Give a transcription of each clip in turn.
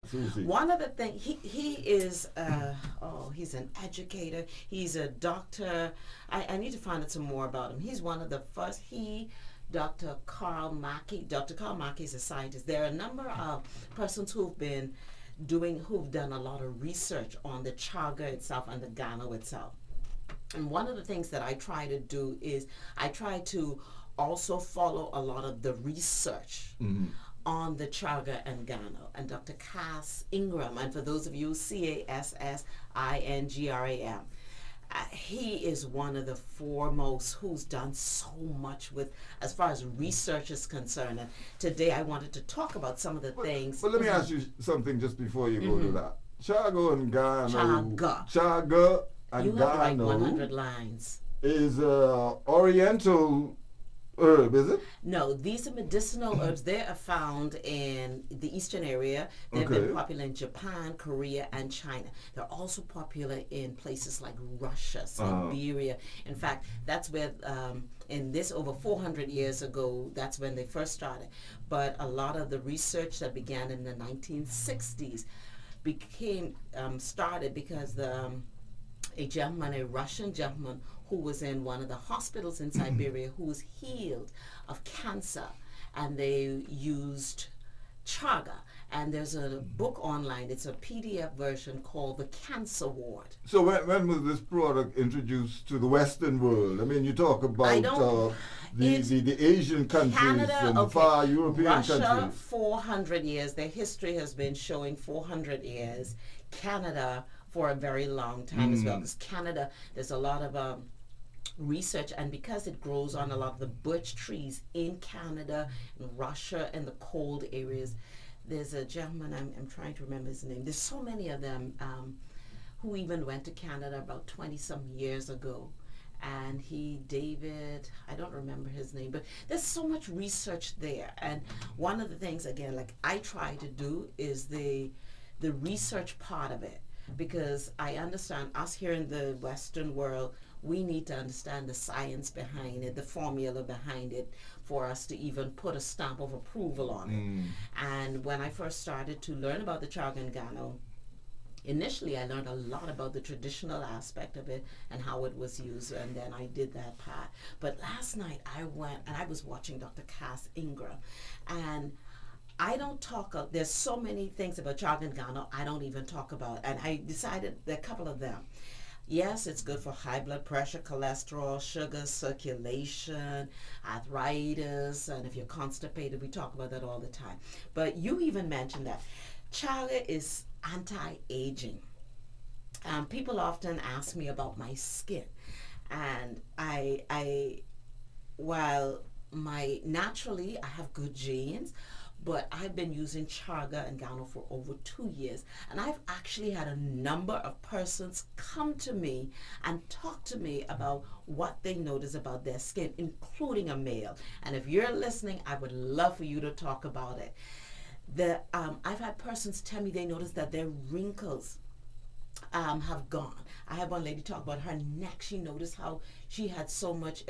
Susie. One of the things, he is, he's an educator, he's a doctor. I need to find out some more about him. He's one of the first, Dr. Carl Mackey. Dr. Carl Mackey is a scientist. There are a number of persons who've done a lot of research on the chaga itself and the Gano itself. And one of the things that I try to do is I try to also follow a lot of the research on the Chaga and Gano. And Dr. Cass Ingram, and for those of you, Cassingram, he is one of the foremost who's done so much with as far as research is concerned. And today I wanted to talk about some of the things. But let me ask you something just before you go to that. Chaga and Gano. Chaga and you have like Gano 100 lines. Is Oriental herb, is it? No, these are medicinal herbs. They are found in the eastern area. They've been popular in Japan, Korea, and China. They're also popular in places like Russia, Siberia. In fact, that's where, in this over 400 years ago, that's when they first started. But a lot of the research that began in the 1960s started because a Russian gentleman who was in one of the hospitals in Siberia who was healed of cancer, and they used chaga. And there's a book online, it's a PDF version called The Cancer Ward. So when was this product introduced to the Western world? I mean, you talk about the Asian countries, Canada, and the far European Russia, countries. 400 years. Their history has been showing 400 years. Canada for a very long time as well, because Canada, there's a lot of research, and because it grows on a lot of the birch trees in Canada, in Russia, and the cold areas. There's a gentleman, I'm trying to remember his name. There's so many of them who even went to Canada about 20-some years ago. And David, I don't remember his name, but there's so much research there. And one of the things, again, like I try to do is the research part of it. Because I understand us here in the Western world, we need to understand the science behind it, the formula behind it, for us to even put a stamp of approval on it. And when I first started to learn about the Chaga and Gano, initially I learned a lot about the traditional aspect of it and how it was used, and then I did that part. But last night I went and I was watching Dr. Cass Ingram, and I don't talk, there's so many things about Chaga and Gano I don't even talk about, and I decided there are a couple of them. Yes, it's good for high blood pressure, cholesterol, sugar, circulation, arthritis, and if you're constipated, we talk about that all the time. But you even mentioned that Chaga is anti-aging. People often ask me about my skin, and naturally I have good genes, but I've been using Chaga and Gano for over 2 years, and I've actually had a number of persons come to me and talk to me about what they notice about their skin, including a male. And if you're listening, I would love for you to talk about it. I've had persons tell me they notice that their wrinkles have gone. I had one lady talk about her neck. She noticed how she had so much,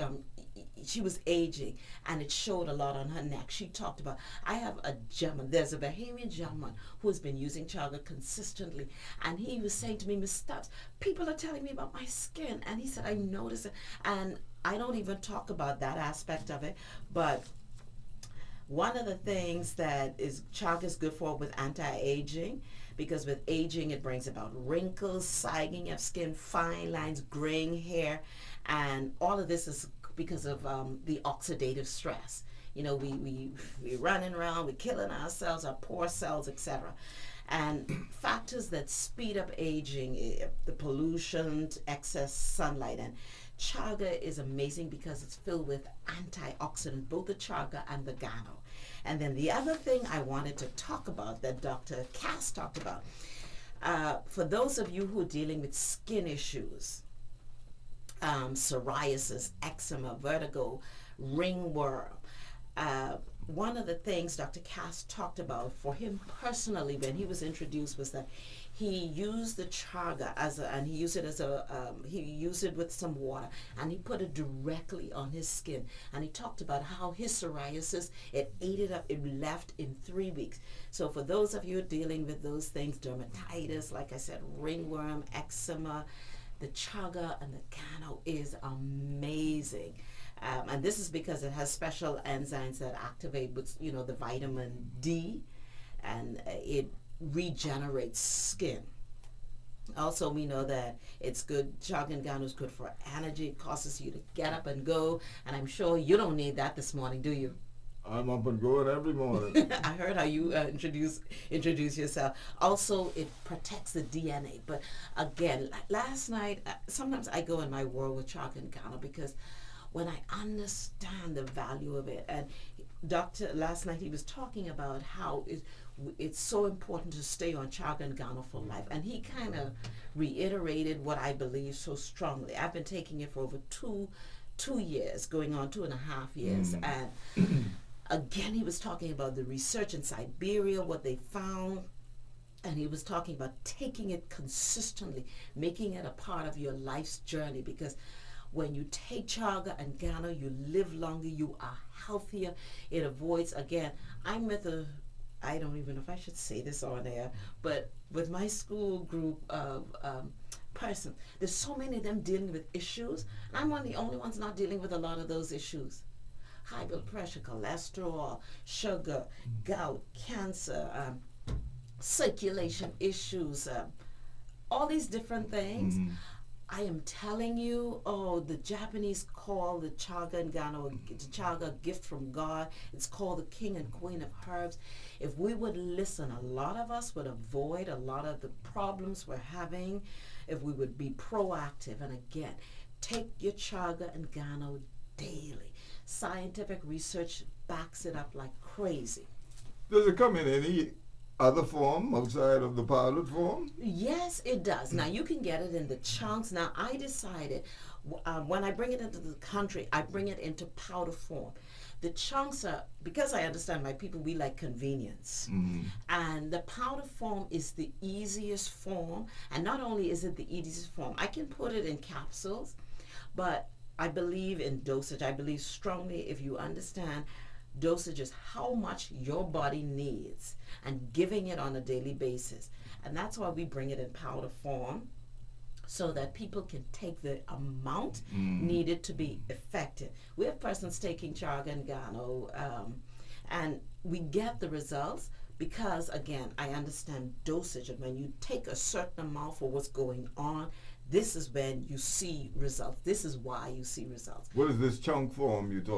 she was aging, and it showed a lot on her neck. She talked about, I have a gentleman, there's a Bahamian gentleman who has been using Chaga consistently, and he was saying to me, Miss Stubbs, people are telling me about my skin, and he said, I notice it, and I don't even talk about that aspect of it, but one of the things that Chaga is good for with anti-aging, because with aging it brings about wrinkles, sagging of skin, fine lines, graying hair, and all of this is because of the oxidative stress. You know, we running around, we're killing ourselves, our poor cells, etc. And factors that speed up aging, the pollution, excess sunlight, and Chaga is amazing because it's filled with antioxidants, both the Chaga and the Gano. And then the other thing I wanted to talk about that Dr. Cass talked about, for those of you who are dealing with skin issues, psoriasis, eczema, vertigo, ringworm, one of the things Dr. Cass talked about for him personally when he was introduced was that he used the chaga and he used it with some water, and he put it directly on his skin, and he talked about how his psoriasis, it ate it up, it left in 3 weeks. So for those of you dealing with those things, dermatitis, like I said, ringworm, eczema, the chaga and the Gano is amazing. And this is because it has special enzymes that activate with, the vitamin D, and it regenerates skin. Also, we know that it's good. Chaga and Gano is good for energy. It causes you to get up and go. And I'm sure you don't need that this morning, do you? I'm up and going every morning. I heard how you introduce yourself. Also, it protects the DNA. But again, last night, sometimes I go in my world with Chaga and Gano because when I understand the value of it, and last night he was talking about how it's so important to stay on Chaga and Gano for life. And he kind of reiterated what I believe so strongly. I've been taking it for over two years, going on 2.5 years. And again, he was talking about the research in Siberia, what they found. And he was talking about taking it consistently, making it a part of your life's journey, because when you take Chaga and Gano, you live longer, you are healthier. It avoids, again, I'm with I don't even know if I should say this on air, but with my school group of person, there's so many of them dealing with issues, and I'm one of the only ones not dealing with a lot of those issues. High blood pressure, cholesterol, sugar, gout, cancer, circulation issues, all these different things. I am telling you, the Japanese call the Chaga and Gano, the Chaga, a gift from God. It's called the king and queen of herbs. If we would listen, a lot of us would avoid a lot of the problems we're having if we would be proactive. And again, take your Chaga and Gano daily. Scientific research backs it up like crazy. Does it come in any other form outside of the powdered form? Yes, it does. Now, you can get it in the chunks. Now, I decided when I bring it into the country, I bring it into powder form. The chunks are, because I understand my people, we like convenience. And the powder form is the easiest form. And not only is it the easiest form, I can put it in capsules, but I believe in dosage. I believe strongly, if you understand dosage is how much your body needs and giving it on a daily basis. And that's why we bring it in powder form, so that people can take the amount needed to be effective. We have persons taking Chaga and Gano, and we get the results because, again, I understand dosage. And when you take a certain amount for what's going on, this is when you see results. This is why you see results. What is this chunk form you talk?